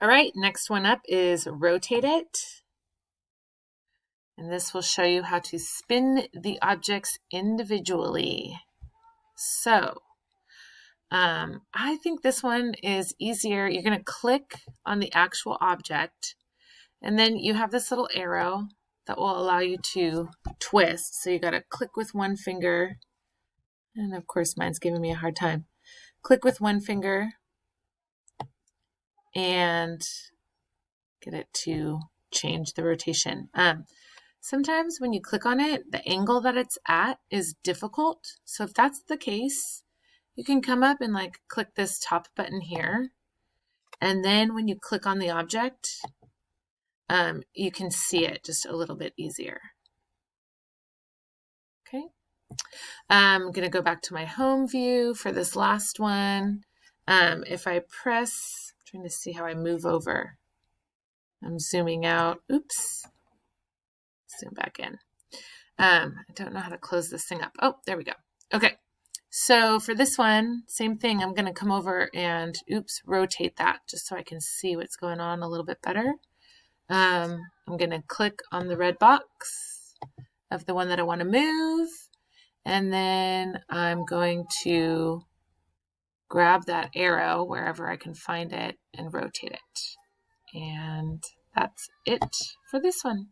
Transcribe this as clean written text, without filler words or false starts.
All right, next one up is rotate it. And this will show you how to spin the objects individually. So, I think this one is easier. You're going to click on the actual object, and then you have this little arrow that will allow you to twist. So you got to click with one finger, and of course mine's giving me a hard time. Click with one finger and get it to change the rotation. Sometimes when you click on it, the angle that it's at is difficult. So if that's the case, you can come up and click this top button here. And then when you click on the object, you can see it just a little bit easier. Okay. I'm going to go back to my home view for this last one. If I press, I'm trying to see how I move over. I'm zooming out. Oops. Zoom back in. I don't know how to close this thing up. Oh, there we go. Okay. So for this one, same thing. I'm going to come over and, rotate that just so I can see what's going on a little bit better. I'm going to click on the red box of the one that I want to move. And then I'm going to grab that arrow wherever I can find it and rotate it. And that's it for this one.